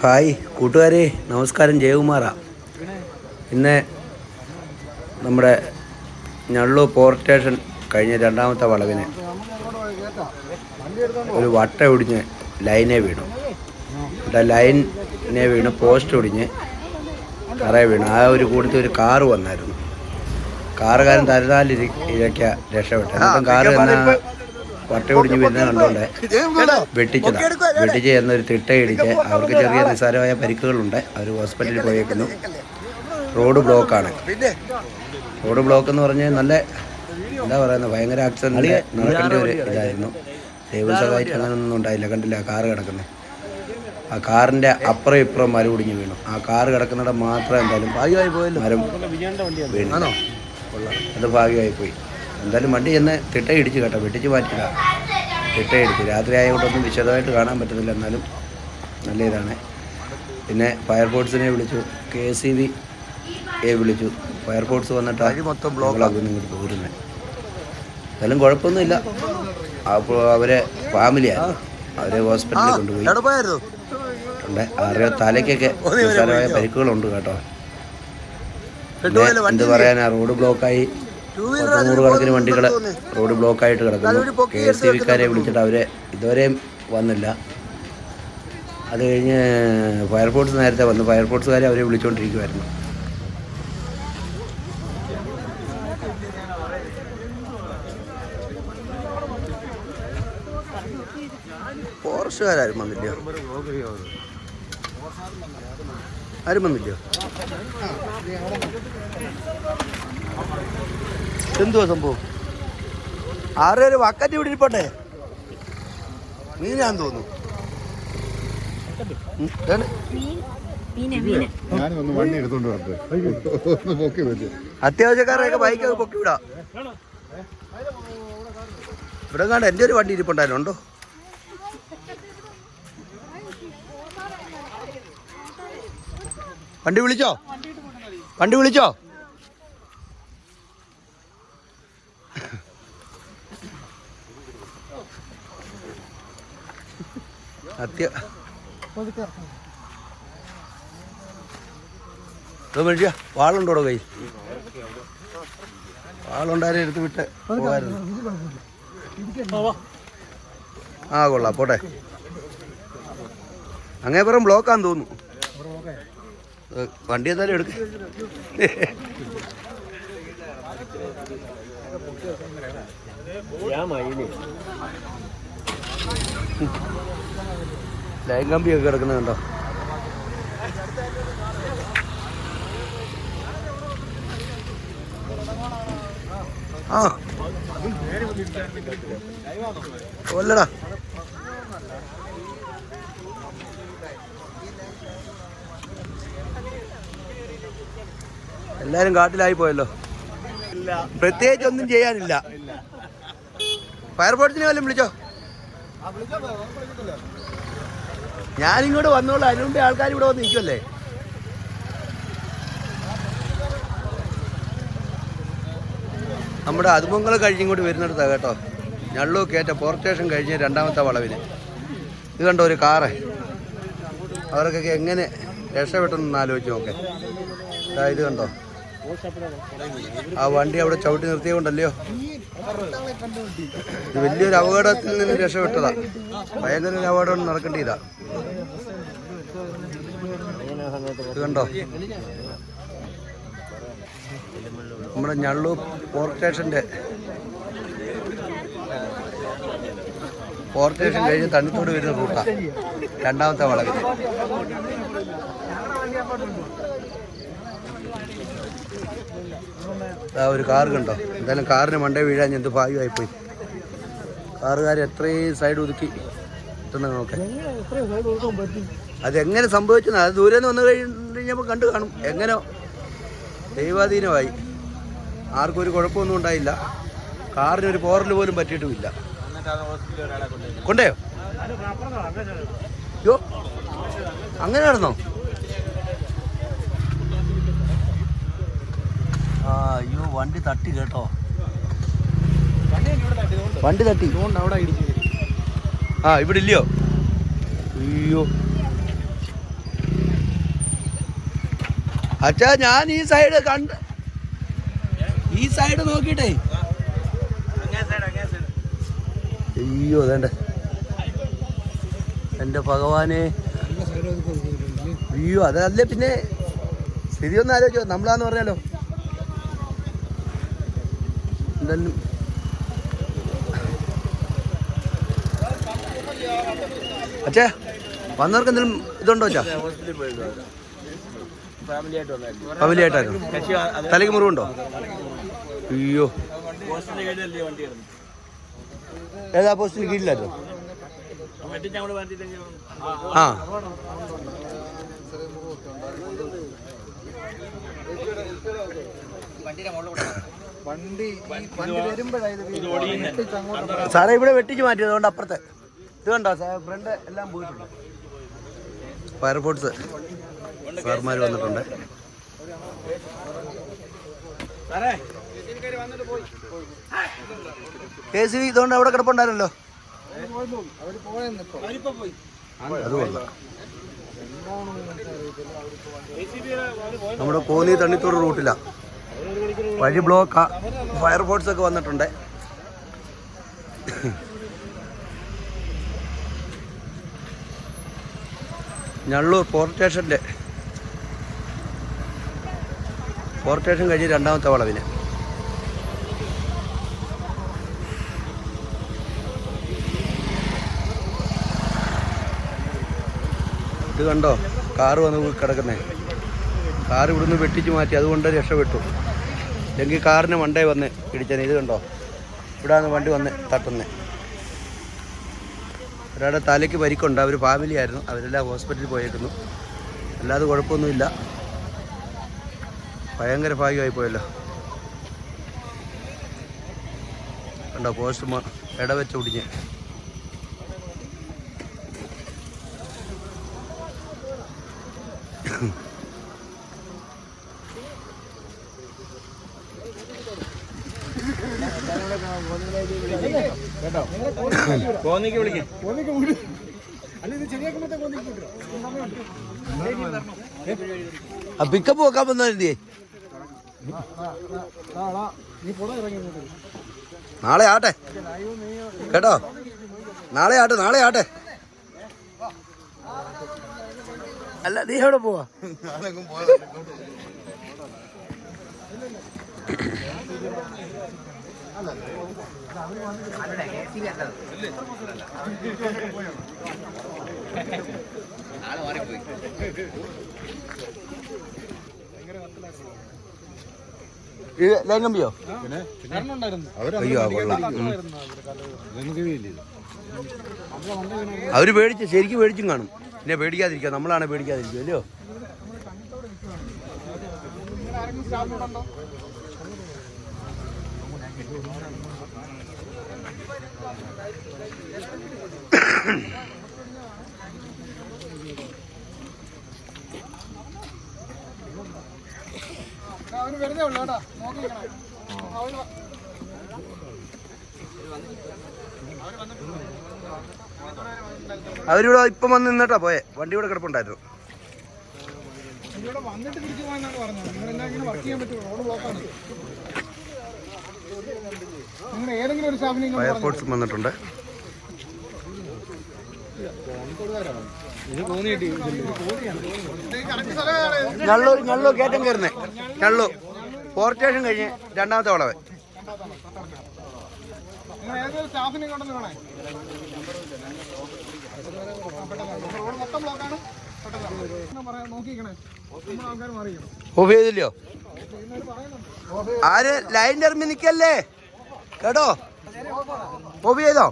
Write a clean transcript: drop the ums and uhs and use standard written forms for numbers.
Hi കൂട്ടുകാരെ, നമസ്കാരം. ജയകുമാറാ. ഇന്ന് നമ്മുടെ ഞള്ളൂർ പോർട്ട് സ്റ്റേഷൻ കഴിഞ്ഞ രണ്ടാമത്തെ വളവിന് ഒരു വട്ട ഒടിഞ്ഞ് ലൈനെ വീണു. ലൈനെ വീണ് പോസ്റ്റ് ഒടിഞ്ഞ് തറയെ വീണു. ആ ഒരു കൂട്ടത്തിൽ ഒരു കാറ് വന്നായിരുന്നു. കാറുകാരൻ തരതാലിരയ്ക്ക രക്ഷപ്പെട്ടു. എന്നിട്ടും കാറ് എന്ന വട്ടയൊടിഞ്ഞ് വരുന്നത് കണ്ടുകൊണ്ട് വെട്ടിച്ച് എന്നൊരു തിട്ടയിടിച്ച് അവർക്ക് ചെറിയ നിസ്സാരമായ പരിക്കുകളുണ്ട്. അവർ ഹോസ്പിറ്റലിൽ പോയേക്കുന്നു. റോഡ് ബ്ലോക്കാണ്. റോഡ് ബ്ലോക്ക് എന്ന് പറഞ്ഞാൽ നല്ല എന്താ പറയുന്നത്, ഭയങ്കര ആക്സിഡൻറ്റ് നടക്കേണ്ട ഒരു ഇതായിരുന്നു. ദൈവസഹായിട്ട് അങ്ങനെയൊന്നും ഉണ്ടായില്ല. കണ്ടില്ല ആ കാറ് കിടക്കുന്നത്. ആ കാറിൻ്റെ അപ്പുറം ഇപ്പുറം മരം ഒടിഞ്ഞ് വീണു. ആ കാറ് കിടക്കുന്നിടം മാത്രം എന്തായാലും മരം വീണു. അത് ഭാഗ്യമായി പോയി. എന്തായാലും വണ്ടി ചെന്ന് തിട്ടയിടിച്ച് കേട്ടോ, വെട്ടിച്ച് മാറ്റില്ല, തിട്ടയിടിച്ച്. രാത്രി ആയതുകൊണ്ടൊന്നും വിശദമായിട്ട് കാണാൻ പറ്റുന്നില്ല. എന്നാലും നല്ല ഇതാണ്. പിന്നെ ഫയർഫോഴ്സിനെ വിളിച്ചു, KCBയെ വിളിച്ചു. ഫയർഫോഴ്സ് വന്നിട്ട് മൊത്തം ബ്ലോക്കാകുന്നു ഇങ്ങോട്ട് പോരുന്നത്. എന്തായാലും കുഴപ്പമൊന്നുമില്ല. അപ്പോൾ അവരെ ഫാമിലിയാണ്, അവരെ ഹോസ്പിറ്റലിൽ കൊണ്ടുപോയി. ആരെയോ തലയ്ക്കൊക്കെ നിസ്സാരമായ പരിക്കുകളുണ്ട് കേട്ടോ. എന്ത് പറയാനാ, റോഡ് ബ്ലോക്കായി. 100 കണക്കിന് വണ്ടികൾ റോഡ് ബ്ലോക്കായിട്ട് കിടക്കുന്നു. KCBക്കാരെ വിളിച്ചിട്ട് അവരെ ഇതുവരെയും വന്നില്ല. അത് കഴിഞ്ഞ് ഫയർഫോഴ്സ് നേരത്തെ വന്നു. ഫയർഫോഴ്സുകാരെ അവരെ വിളിച്ചുകൊണ്ടിരിക്കുമായിരുന്നു. ഫോറസ്റ്റുകാരും വന്നില്ലയോ? ആരും വന്നില്ലയോ? എന്തുവാ സംഭവം? ആരൊരു വക്കറ്റ് ഇവിടെ ഇരിപ്പട്ടെ, മീനാന്ന് തോന്നുന്നു. അത്യാവശ്യക്കാരെയൊക്കെ ബൈക്കൊക്കെ പൊക്കി വിടാം. ഇവിടെ കാണാൻ എൻ്റെ ഒരു വണ്ടി ഇരിപ്പുണ്ടായിരുന്നുണ്ടോ? വണ്ടി വിളിച്ചോ? മേടിച്ച വാളുണ്ടോടോ കയ്യിൽ? വാളുണ്ടായാലും എടുത്ത് വിട്ട് പോകായിരുന്നു. ആ കൊള്ളാം, പോട്ടെ. അങ്ങേപ്പുറം ബ്ലോക്കാന്ന് തോന്നുന്നു. വണ്ടി എന്തായാലും എടുക്ക. ലൈൻ കമ്പിയൊക്കെ കിടക്കുന്നത് കണ്ടോ? ആ കൊല്ലടാ. എല്ലാരും കാട്ടിലായി പോയല്ലോ. പ്രത്യേകിച്ച് ഒന്നും ചെയ്യാനില്ല. ഫയർഫോഴ്സിനെ വല്ലതും വിളിച്ചോ? ഞാനിങ്ങോട്ട് വന്നോളൂ. അതിനുമുമ്പ് ആൾക്കാർ ഇവിടെ വന്ന് നിൽക്കുമല്ലേ. നമ്മുടെ അതുമംഗലം കഴിഞ്ഞിങ്ങോട്ട് വരുന്നിടത്താണ് കേട്ടോ. ഞള്ളൂർ കയറ്റ പോർട്ട് സ്റ്റേഷൻ കഴിഞ്ഞ് രണ്ടാമത്തെ വളവിന് ഇത് കണ്ടോ, ഒരു കാറ്. അവർക്കൊക്കെ എങ്ങനെ രക്ഷപ്പെട്ടെന്ന് ആലോചിച്ച് നോക്കേ. ഇത് കണ്ടോ, ആ വണ്ടി അവിടെ ചവിട്ടി നിർത്തിയ കൊണ്ടല്ലയോ. ഇത് വലിയൊരു അപകടത്തിൽ നിന്ന് രക്ഷപ്പെട്ടതാ. ഭയങ്കര ഒരു അപകടം നടക്കേണ്ടതാ. ഇത് കണ്ടോ, നമ്മുടെ ഞള്ളൂർ പോർട്ട് സ്റ്റേഷൻ കഴിഞ്ഞ് തണ്ണിത്തോട് വരുന്ന റൂട്ടാണ് രണ്ടാമത്തെ വളവിന്. ഒരു കാറ് കണ്ടോ? എന്തായാലും കാറിന് മണ്ടേ വീഴാൻ എന്ത് ഭാഗ്യമായിപ്പോയി. കാറുകാർ എത്രയും സൈഡ് ഒതുക്കി എത്തുന്ന നോക്കെ. അതെങ്ങനെ സംഭവിച്ചെന്ന് അത് ദൂരെ നിന്ന് വന്നു കഴിഞ്ഞപ്പോൾ കണ്ടു കാണും. എങ്ങനെ ദൈവാധീനമായി. ആർക്കും ഒരു കുഴപ്പമൊന്നും ഉണ്ടായില്ല. കാറിനൊരു പോറൽ പോലും പറ്റിയിട്ടുമില്ല. കൊണ്ടയോ? യോ, അങ്ങനെ നടന്നോ? അയ്യോ, വണ്ടി തട്ടി കേട്ടോ. വണ്ടി തട്ടി. ആ ഇവിടെ ഇല്ലയോ? അയ്യോ, അച്ഛാ ഞാൻ ഈ സൈഡ് കണ്ട് ഈ സൈഡ് നോക്കിട്ടേ അയ്യോ അതേണ്ട എൻ്റെ ഭഗവാനെ. അയ്യോ അതല്ലേ പിന്നെ സ്ഥിതി ഒന്ന് ആലോചിച്ചോ, നമ്മളാന്ന് പറഞ്ഞാലോ എന്തായാലും. അച്ഛാ വന്നവർക്ക് എന്തെങ്കിലും ഇതുണ്ടോ അച്ഛാ? ഫാമിലി ആയിട്ടായിരുന്നു. തലയ്ക്ക് മുറിവുണ്ടോ? അയ്യോ ഏതാ പോസ്റ്റിന് കീഴിലായിരുന്നു? ആ സാറേ ഇവിടെ വെട്ടിച്ച് മാറ്റി, അതുകൊണ്ട് അപ്പുറത്തെ ഇത് കണ്ടോ ഫ്രണ്ട് എല്ലാം പോയിട്ടുണ്ട്. ഫയർഫോഴ്സ് സാർമാർ വന്നിട്ടുണ്ട്. KCB ഇതുകൊണ്ട് അവിടെ കിടപ്പുണ്ടായിരുന്നല്ലോ. അതുകൊള്ള നമ്മുടെ കോന്നി തണ്ണിത്തോട് റൂട്ടിലാ വഴി ബ്ലോക്കാ. ഫയർഫോഴ്സ് ഒക്കെ വന്നിട്ടുണ്ട്. ഞള്ളൂർ ഫോർട്ട് സ്റ്റേഷൻ കഴിഞ്ഞ് രണ്ടാമത്തെ വളവിന്. ഇത് കണ്ടോ കാറ് വന്ന് കിടക്കുന്നേ. കാർ ഇവിടുന്ന് വെട്ടിച്ച് മാറ്റി, അതുകൊണ്ട് രക്ഷപ്പെട്ടു. അല്ലെങ്കിൽ കാറിന് മണ്ടേ വന്ന് ഇടിച്ചത്. ഇത് കണ്ടോ ഇവിടാണ് വണ്ടി വന്ന് തട്ടുന്നേ. ഒരാളുടെ തലയ്ക്ക് പരിക്കുണ്ട്. അവർ ഫാമിലി ആയിരുന്നു, അവരെല്ലാം ഹോസ്പിറ്റലിൽ പോയേക്കുന്നു. അല്ലാതെ കുഴപ്പമൊന്നുമില്ല. ഭയങ്കര ഭാഗ്യമായി പോയല്ലോ. കണ്ടോ പോസ്റ്റ് ഇടവെച്ച് പിടിഞ്ഞ്. പിക്കപ്പ് വെക്കാൻ വന്നേ. നാളെ ആട്ടെ കേട്ടോ, നാളെ ആട്ടെ. അല്ല നീ എവിടെ പോവാ? ലേങ്കമ്പിയോ? അയ്യോ കൊള്ളാം. അവര് പേടിച്ച് ശരിക്കും പേടിച്ചും കാണും. പിന്നെ പേടിക്കാതിരിക്കുക, നമ്മളാണ് പേടിക്കാതിരിക്കുക അല്ലയോ? അവരിവിടെ ഇപ്പം വന്ന് നിന്നിട്ടാ പോയെ. വണ്ടി ഇവിടെ കിടപ്പുണ്ടായിരുന്നു. ഫയർഫോഴ്സ് വന്നിട്ടുണ്ട്. ഞള്ളൂർ കയറ്റം കയറുന്നേ. ഞള്ളൂർ ഫോർട്ട് സ്റ്റേഷൻ കഴിഞ്ഞ് രണ്ടാമത്തെ വളവ്. ഓഫ് ചെയ്തില്ലയോ? ആര് ലൈൻ ടെർമി നിൽക്കല്ലേ കേട്ടോ? ഓഫ് ചെയ്തോ?